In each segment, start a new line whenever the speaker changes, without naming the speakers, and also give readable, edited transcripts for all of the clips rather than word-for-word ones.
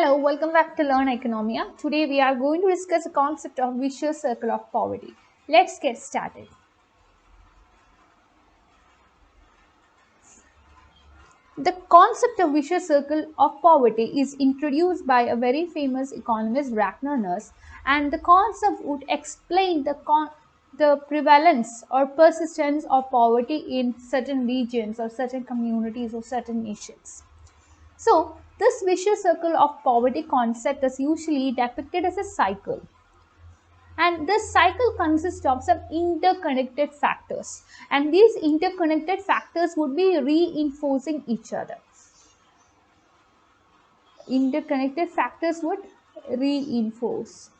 Hello, welcome back to Learn Oikonomia. Today we are going to discuss the concept of vicious circle of poverty. Let's get started. The concept of vicious circle of poverty is introduced by a very famous economist, Ragnar, and the concept would explain the prevalence or persistence of poverty in certain regions or certain communities or certain nations. So, this vicious circle of poverty concept is usually depicted as a cycle. And this cycle consists of some interconnected factors. And these interconnected factors would be reinforcing each other. Interconnected factors would reinforce.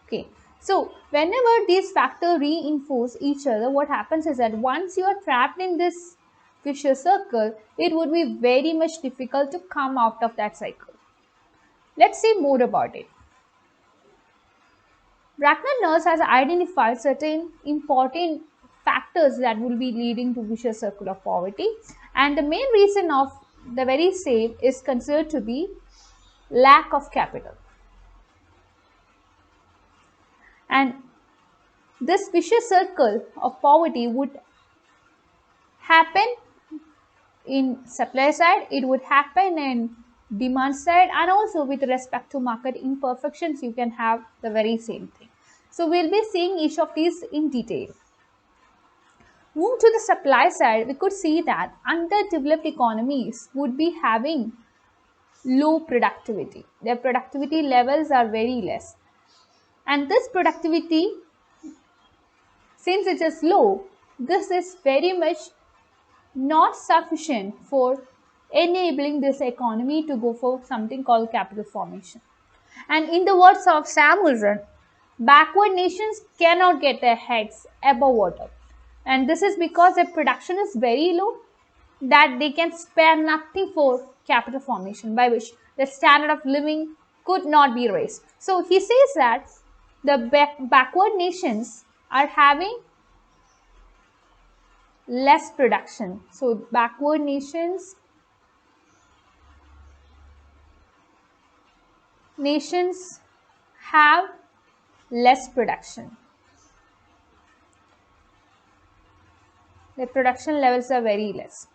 Okay. So, whenever these factors reinforce each other, what happens is that once you are trapped in this vicious circle, it would be very much difficult to come out of that cycle. Let's see more about it. Ragnar has identified certain important factors that will be leading to vicious circle of poverty, and the main reason of the very same is considered to be lack of capital. And this vicious circle of poverty would happen in supply side, it would happen in demand side, and also with respect to market imperfections you can have the very same thing. So we'll be seeing each of these in detail. Move to the supply side, we could see that underdeveloped economies would be having low productivity. Their productivity levels are very less, and this productivity, since it is low, this is very much not sufficient for enabling this economy to go for something called capital formation. And in the words of Samuelson, backward nations cannot get their heads above water. And this is because their production is very low, that they can spare nothing for capital formation, by which the standard of living could not be raised. So he says that the backward nations are having less production. So backward nations have less production. Their production levels are very less.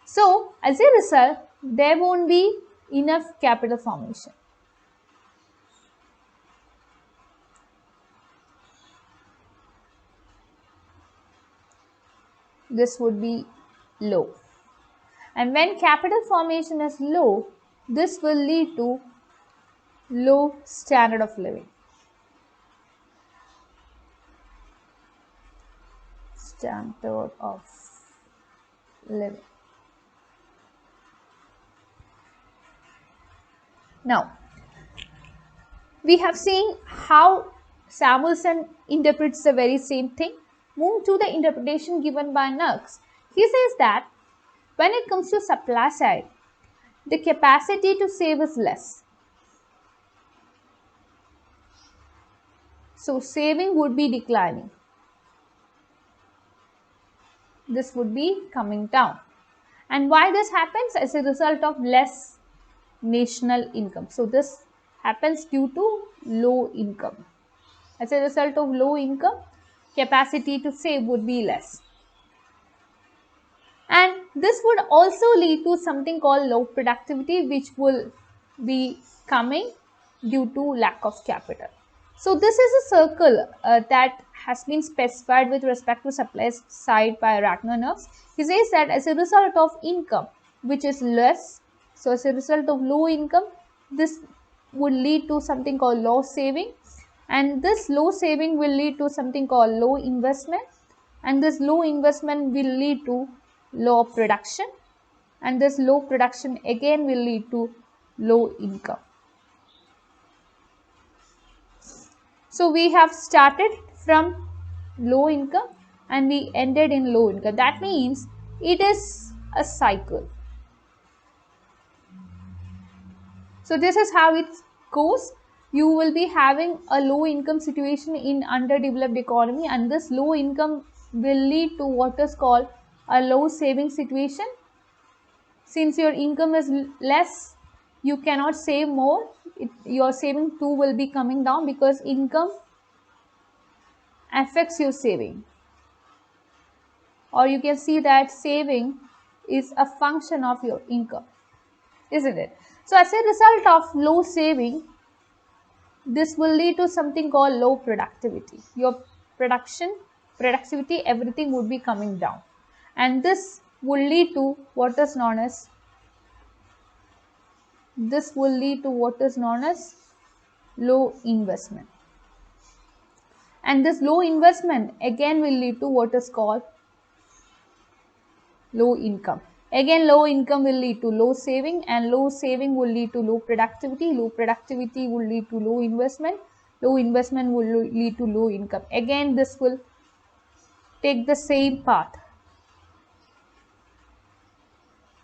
So as a result, there won't be enough capital formation. This would be low. And when capital formation is low, this will lead to low standard of living. Standard of living. Now, we have seen how Samuelson interprets the very same thing. Move to the interpretation given by Nux. He says that when it comes to supply side, the capacity to save is less. So saving would be declining. This would be coming down. And why this happens? As a result of less national income. So this happens due to low income. As a result of low income, capacity to save would be less. And this would also lead to something called low productivity, which will be coming due to lack of capital. So this is a circle that has been specified with respect to supply side by Ragnar. He says that as a result of income which is less, so as a result of low income, this would lead to something called low saving, and this low saving will lead to something called low investment, and this low investment will lead to low production, and this low production again will lead to low income. So we have started from low income and we ended in low income. That means it is a cycle. So this is how it goes. You will be having a low income situation in underdeveloped economy, and this low income will lead to what is called a low saving situation, Since your income is less, you cannot save more. Your saving too will be coming down, because income affects your saving. Or you can see that saving is a function of your income, isn't it? So as a result of low saving, this will lead to something called low productivity. Your productivity, everything would be coming down. And this will lead to what is known as low investment. And this low investment again will lead to what is called low income. Again, low income will lead to low saving, and low saving will lead to low productivity. Low productivity will lead to low investment. Low investment will lead to low income. Again, this will take the same path.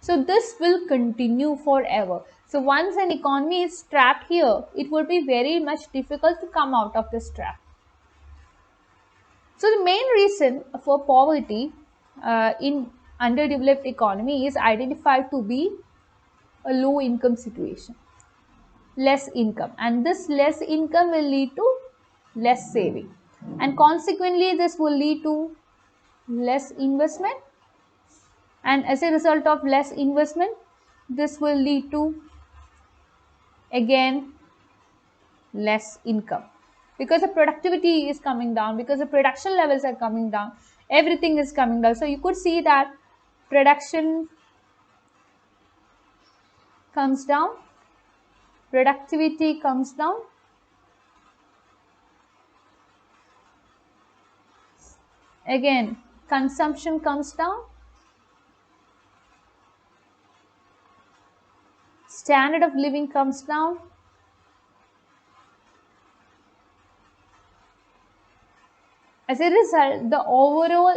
So this will continue forever. So once an economy is trapped here, it will be very much difficult to come out of this trap. So the main reason for poverty in underdeveloped economy is identified to be a low income situation, less income, and this less income will lead to less saving, and consequently this will lead to less investment, and as a result of less investment, this will lead to again less income, because the productivity is coming down, because the production levels are coming down, everything is coming down. So you could see that production comes down, productivity comes down, again consumption comes down, standard of living comes down, as a result the overall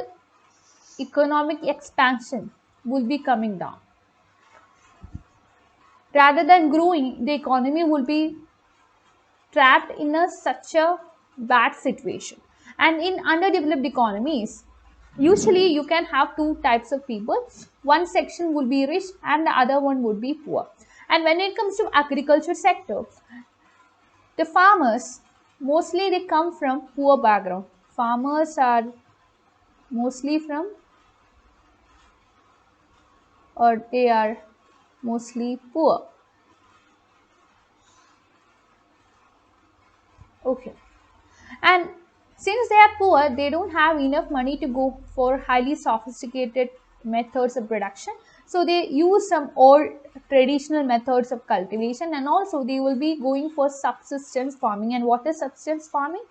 economic expansion will be coming down. Rather than growing, the economy will be trapped in such a bad situation. And in underdeveloped economies, usually you can have two types of people. One section will be rich and the other one would be poor. And when it comes to agriculture sector, the farmers, mostly they come from poor background. Farmers are mostly from, or they are mostly poor. Okay. And since they are poor, they don't have enough money to go for highly sophisticated methods of production. So they use some old traditional methods of cultivation, and also they will be going for subsistence farming. And what is subsistence farming?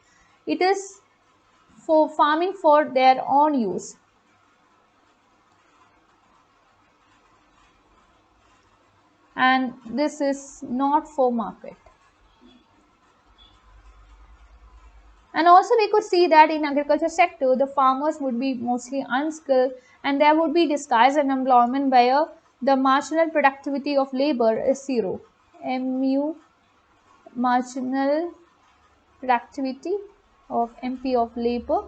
It is for farming for their own use. And this is not for market. And also we could see that in agriculture sector, the farmers would be mostly unskilled, and there would be disguised unemployment where the marginal productivity of labor is zero. MU, marginal productivity of MP of labor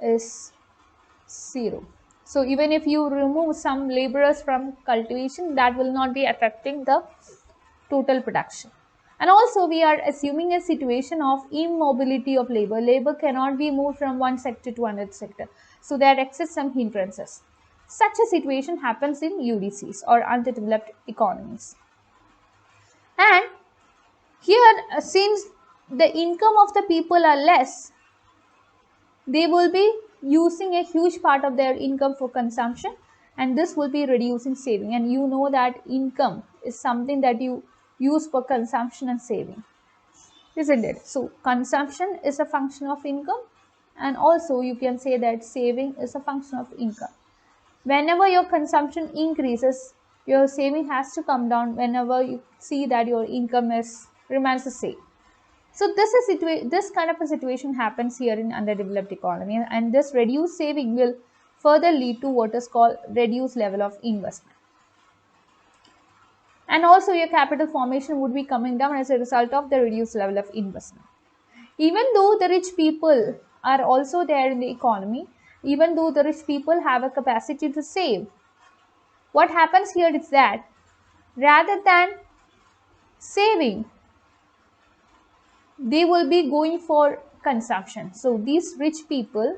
is zero. So even if you remove some laborers from cultivation, that will not be affecting the total production. And also we are assuming a situation of immobility of labor. Labor cannot be moved from one sector to another sector. So there exists some hindrances. Such a situation happens in UDCs or underdeveloped economies. And here, since the income of the people are less, they will be using a huge part of their income for consumption, and this will be reducing saving. And you know that income is something that you use for consumption and saving, isn't it? So consumption is a function of income, and also you can say that saving is a function of income. Whenever your consumption increases, your saving has to come down whenever you see that your income remains the same. So this kind of a situation happens here in underdeveloped economy, and this reduced saving will further lead to what is called reduced level of investment. And also your capital formation would be coming down as a result of the reduced level of investment. Even though the rich people are also there in the economy, even though the rich people have a capacity to save, what happens here is that rather than saving, they will be going for consumption. So these rich people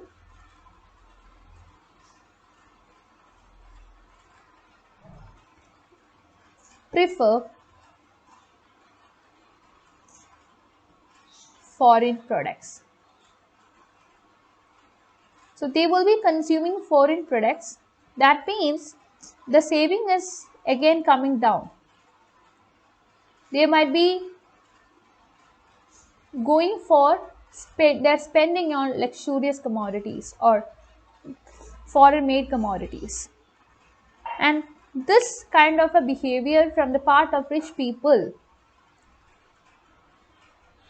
prefer foreign products. So they will be consuming foreign products. That means the saving is again coming down. They might be going for they're spending on luxurious commodities or foreign made commodities. And this kind of a behavior from the part of rich people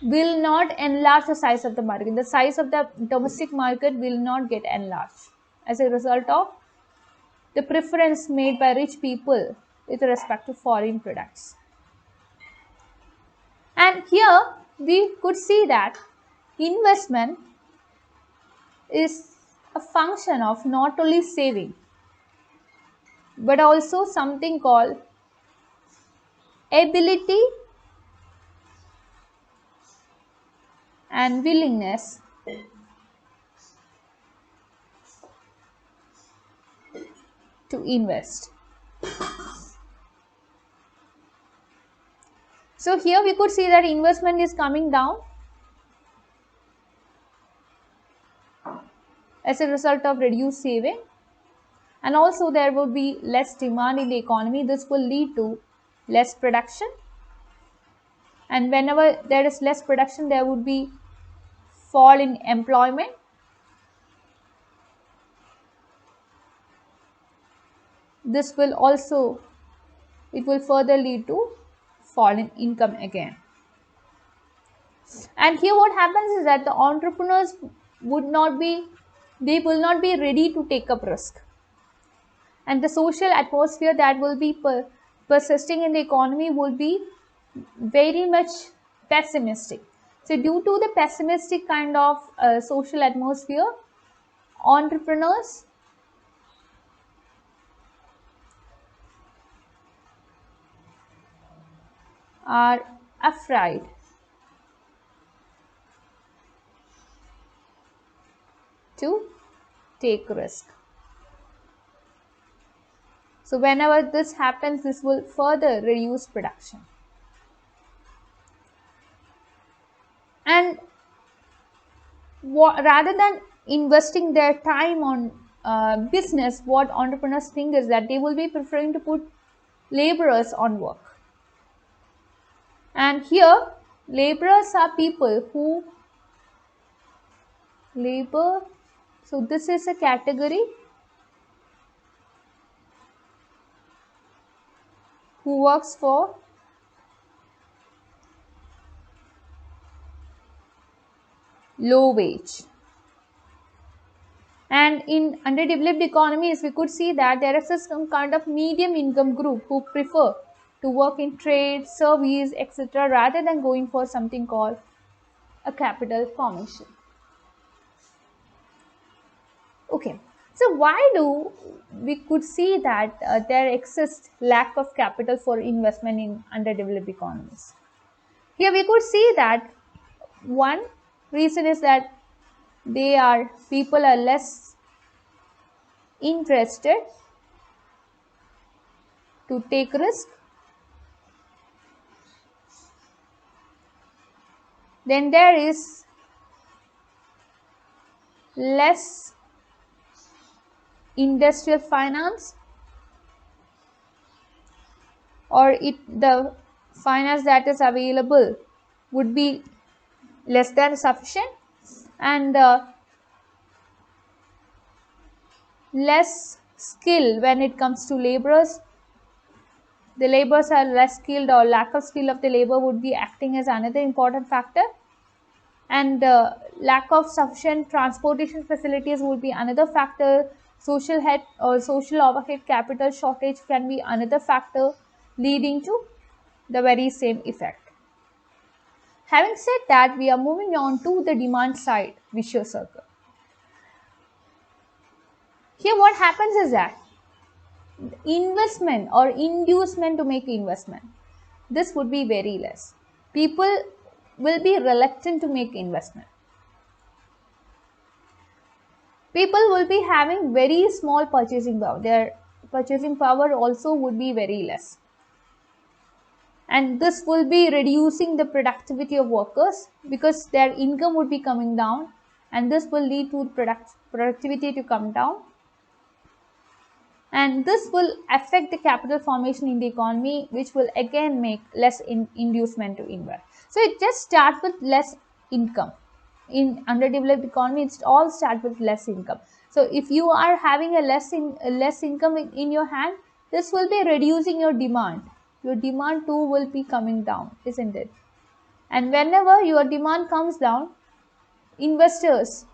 will not enlarge the size of the market. The size of the domestic market will not get enlarged as a result of the preference made by rich people with respect to foreign products. And here we could see that investment is a function of not only saving but also something called ability and willingness to invest. So here we could see that investment is coming down as a result of reduced saving, and also there would be less demand in the economy. This will lead to less production, and whenever there is less production, there would be fall in employment. This will also, it will further lead to fall in income again. And here what happens is that the entrepreneurs will not be ready to take up risk, and the social atmosphere that will be persisting in the economy will be very much pessimistic. So due to the pessimistic kind of social atmosphere, entrepreneurs are afraid to take risk. So whenever this happens, this will further reduce production. And rather than investing their time on business, what entrepreneurs think is that they will be preferring to put laborers on work. And here, laborers are people who labor. So this is a category who works for low wage. And in underdeveloped economies, we could see that there is some kind of medium income group who prefer to work in trade, service, etc., rather than going for something called a capital formation. Okay, so why do we could see that there exists lack of capital for investment in underdeveloped economies? Here we could see that one reason is that people are less interested to take risk. Then there is less industrial finance, or the finance that is available would be less than sufficient, and less skill when it comes to laborers. The laborers are less skilled, or lack of skill of the labor would be acting as another important factor, and lack of sufficient transportation facilities would be another factor. Social overhead capital shortage can be another factor leading to the very same effect. Having said that, we are moving on to the demand side vicious circle. Here what happens is that investment or inducement to make investment, this would be very less. People will be reluctant to make investment. People will be having very small purchasing power. Their purchasing power also would be very less. And this will be reducing the productivity of workers because their income would be coming down, and this will lead to productivity to come down. And this will affect the capital formation in the economy, which will again make less inducement to invest. So it just starts with less income. In underdeveloped economy, it all starts with less income. So if you are having a less income in your hand, this will be reducing your demand. Your demand too will be coming down, isn't it? And whenever your demand comes down, investors,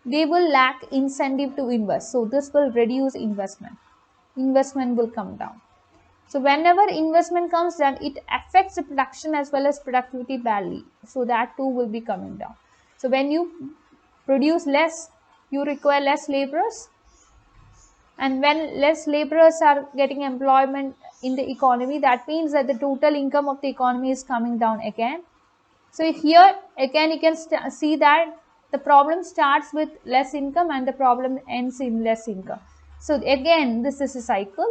they will lack incentive to invest. So this will reduce investment. Investment will come down. So whenever investment comes down, it affects the production as well as productivity badly. So that too will be coming down. So when you produce less, you require less laborers. And when less laborers are getting employment in the economy, that means that the total income of the economy is coming down again. So here again you can see that the problem starts with less income and the problem ends in less income. So again, this is a cycle.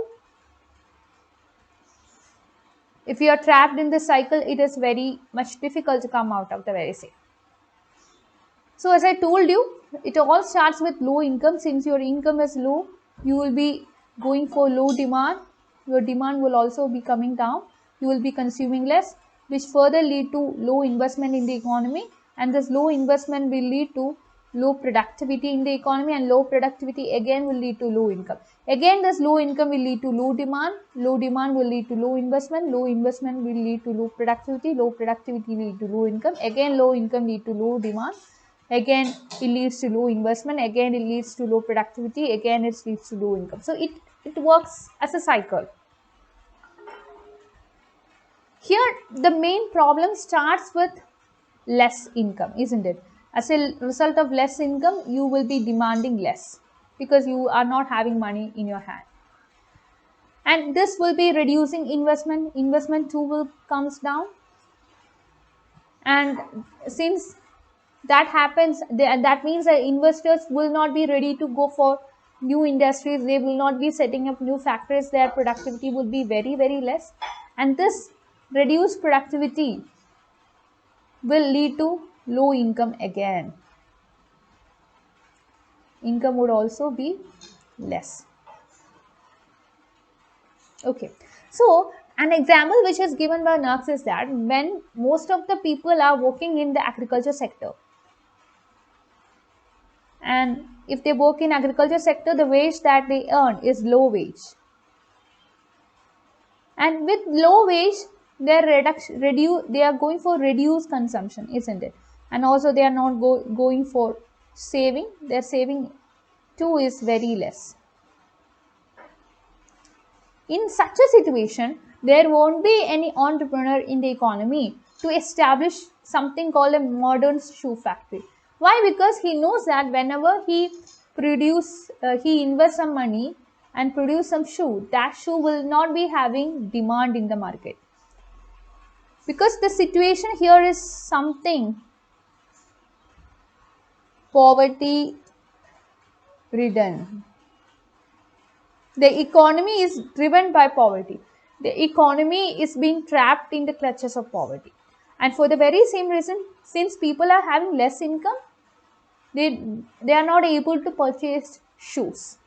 If you are trapped in this cycle, it is very much difficult to come out of the very same. So as I told you, it all starts with low income. Since your income is low, you will be going for low demand. Your demand will also be coming down. You will be consuming less, which further lead to low investment in the economy, and this low investment will lead to low productivity in the economy, and low productivity again will lead to low income. Again, this low income will lead to low demand will lead to low investment will lead to low productivity will lead to low income, again low income lead to low demand, again it leads to low investment, again it leads to low productivity, again it leads to low income. So it works as a cycle. Here the main problem starts with less income, isn't it? As a result of less income, you will be demanding less because you are not having money in your hand. And this will be reducing investment. Investment too will comes down. And since that happens, that means that investors will not be ready to go for new industries. They will not be setting up new factories. Their productivity will be very, very less. And this reduced productivity will lead to low income again. Income would also be less. Okay, so an example which is given by Knox is that when most of the people are working in the agriculture sector, and if they work in agriculture sector, the wage that they earn is low wage, and with low wage they are going for reduced consumption, isn't it? And also they are not going for saving. Their saving too is very less. In such a situation, there won't be any entrepreneur in the economy to establish something called a modern shoe factory. Why? Because he knows that whenever he invests some money and produce some shoe, that shoe will not be having demand in the market. Because the situation here is something poverty ridden. The economy is driven by poverty. The economy is being trapped in the clutches of poverty. And for the very same reason, since people are having less income, they are not able to purchase shoes.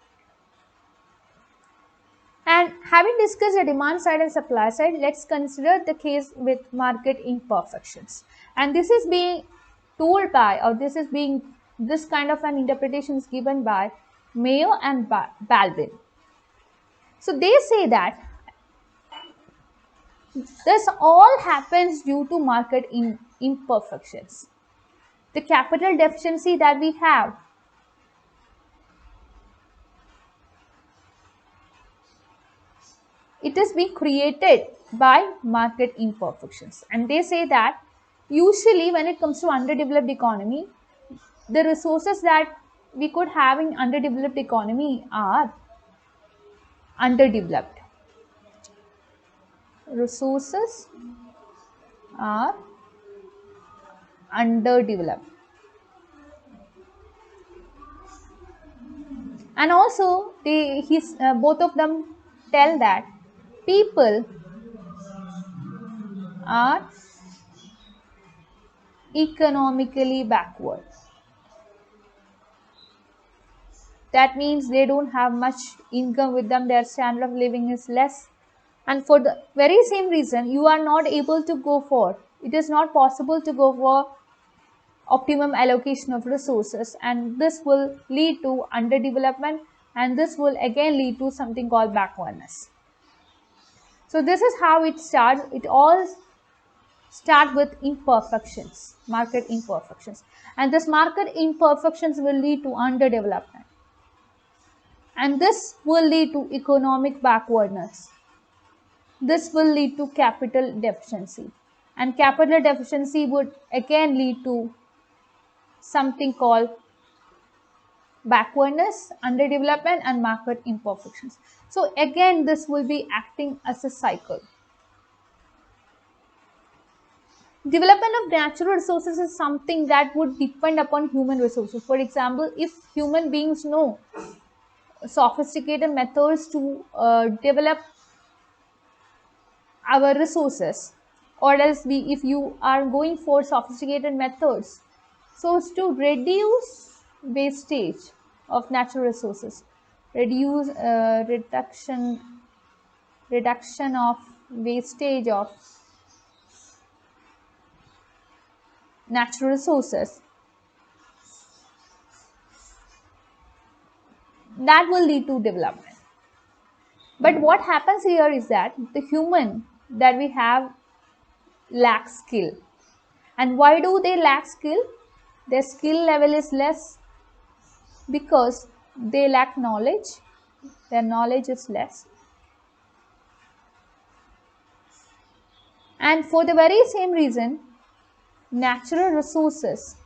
And having discussed the demand side and supply side, let's consider the case with market imperfections. And this is being told by, or this kind of an interpretation is given by Mayo and Baldwin. So they say that this all happens due to market imperfections. The capital deficiency that we have, it is being created by market imperfections. And they say that usually when it comes to underdeveloped economy, the resources that we could have in underdeveloped economy are underdeveloped. Resources are underdeveloped. And also both of them tell that people are economically backward. That means they don't have much income with them, their standard of living is less, and for the very same reason you are not able to go for, it is not possible to go for optimum allocation of resources, and this will lead to underdevelopment, and this will again lead to something called backwardness. So this is how it starts. It all start with imperfections, market imperfections, and this market imperfections will lead to underdevelopment, and this will lead to economic backwardness. This will lead to capital deficiency, and capital deficiency would again lead to something called backwardness, underdevelopment, and market imperfections. So again, this will be acting as a cycle. Development of natural resources is something that would depend upon human resources. For example, if human beings know sophisticated methods to develop our resources, or else if you are going for sophisticated methods so as to reduce wastage of natural resources, reduce reduction of wastage of natural resources, that will lead to development. But what happens here is that the human that we have lack skill. And why do they lack skill? Their skill level is less because they lack knowledge. Their knowledge is less. And for the very same reason, natural resources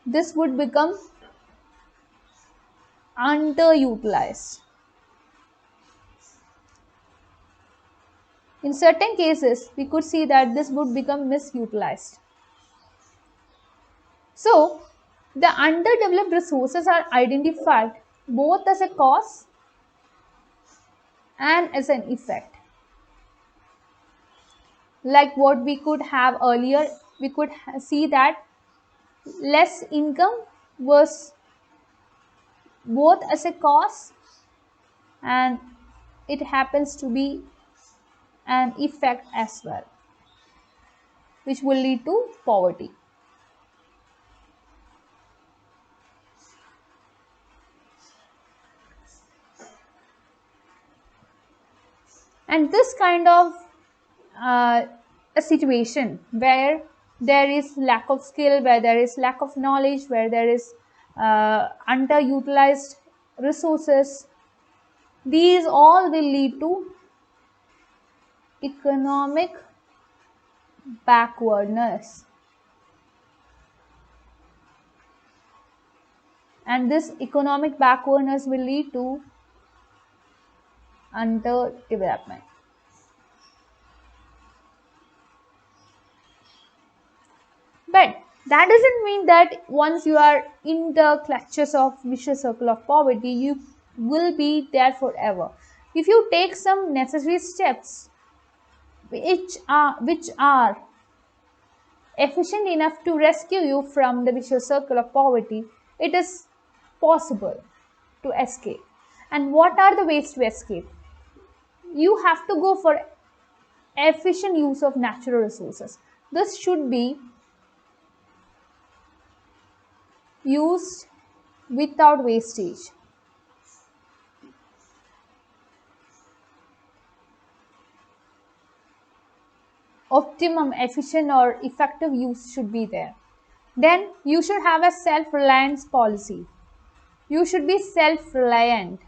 this would become underutilized. In certain cases, we could see that this would become misutilized. So, the underdeveloped resources are identified both as a cause and as an effect. Like what we could have earlier, we could see that less income was both as a cause and it happens to be an effect as well, which will lead to poverty. And this kind of a situation where there is lack of skill, where there is lack of knowledge, where there is underutilized resources, these all will lead to economic backwardness. And this economic backwardness will lead to underdevelopment. But that doesn't mean that once you are in the clutches of vicious circle of poverty, you will be there forever. If you take some necessary steps which are efficient enough to rescue you from the vicious circle of poverty, it is possible to escape. And what are the ways to escape? You have to go for efficient use of natural resources. This should be used without wastage. Optimum, efficient, or effective use should be there. Then you should have a self-reliance policy. You should be self-reliant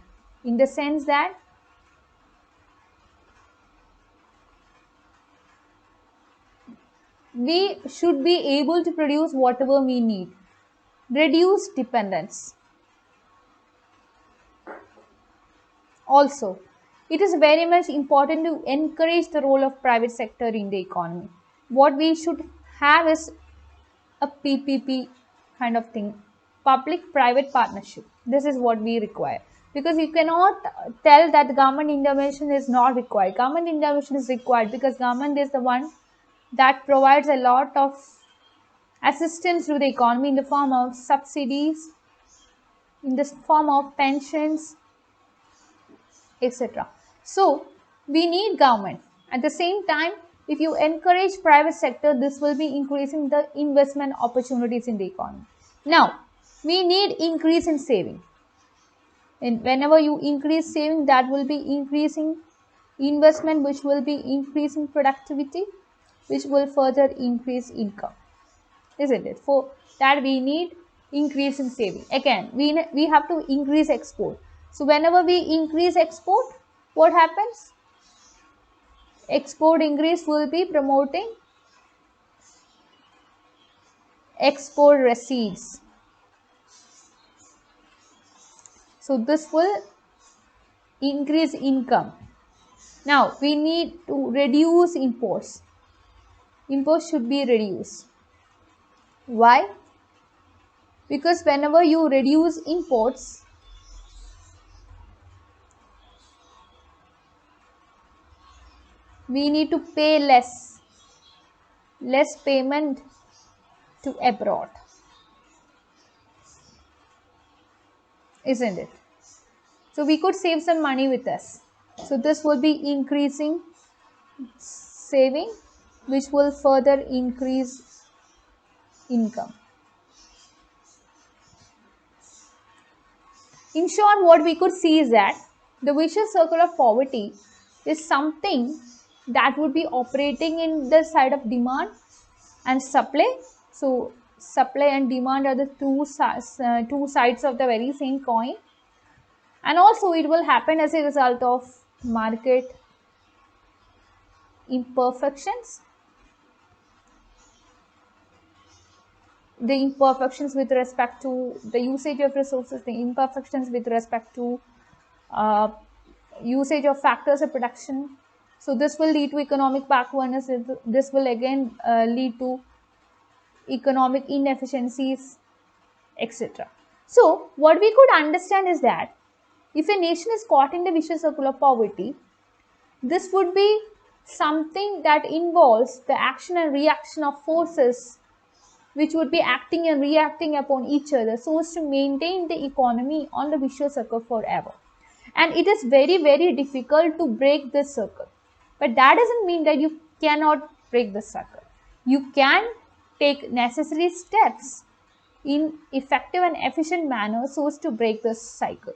in the sense that we should be able to produce whatever we need. reduce dependence. Also, it is very much important to encourage the role of private sector in the economy. What we should have is a PPP kind of thing, public private partnership. This is what we require, because you cannot tell that the government intervention is not required. Government intervention is required because government is the one that provides a lot of assistance to the economy in the form of subsidies, in the form of pensions, etc. So we need government. At the same time, if you encourage private sector, this will be increasing the investment opportunities in the economy. Now, we need increase in saving. And whenever you increase saving, that will be increasing investment, which will be increasing productivity, which will further increase income. Isn't it? For that, we need increase in saving. Again, we have to increase export. So whenever we increase export, what happens? Export increase will be promoting export receipts. So this will increase income. Now we need to reduce imports. Imports should be reduced. Why? Because whenever you reduce imports, we need to pay less payment to abroad, isn't it? So we could save some money with us. So this will be increasing saving, which will further increase income. In short, what we could see is that the vicious circle of poverty is something that would be operating in the side of demand and supply. So supply and demand are the two sides of the very same coin, and also it will happen as a result of market imperfections. The imperfections with respect to the usage of resources, the imperfections with respect to uh, usage of factors of production. So this will lead to economic backwardness. This will again lead to economic inefficiencies, etc. So what we could understand is that if a nation is caught in the vicious circle of poverty, this would be something that involves the action and reaction of forces which would be acting and reacting upon each other so as to maintain the economy on the vicious circle forever. And it is very, very difficult to break this circle. But that doesn't mean that you cannot break the circle. You can take necessary steps in effective and efficient manner so as to break this cycle.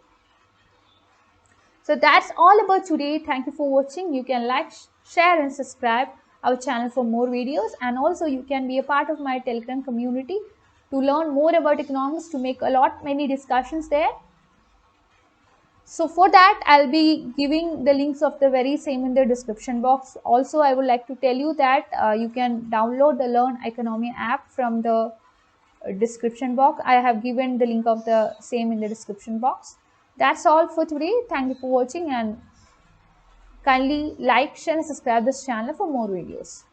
So that's all about today. Thank you for watching. You can like, share and subscribe our channel for more videos, and also you can be a part of my Telegram community to learn more about economics, to make many discussions there. So for that, I'll be giving the links of the very same in the description box. Also, I would like to tell you that you can download the Learn Oikonomia app from the description box. I have given the link of the same in the description box. That's all for today. Thank you for watching, and kindly like, share and subscribe this channel for more videos.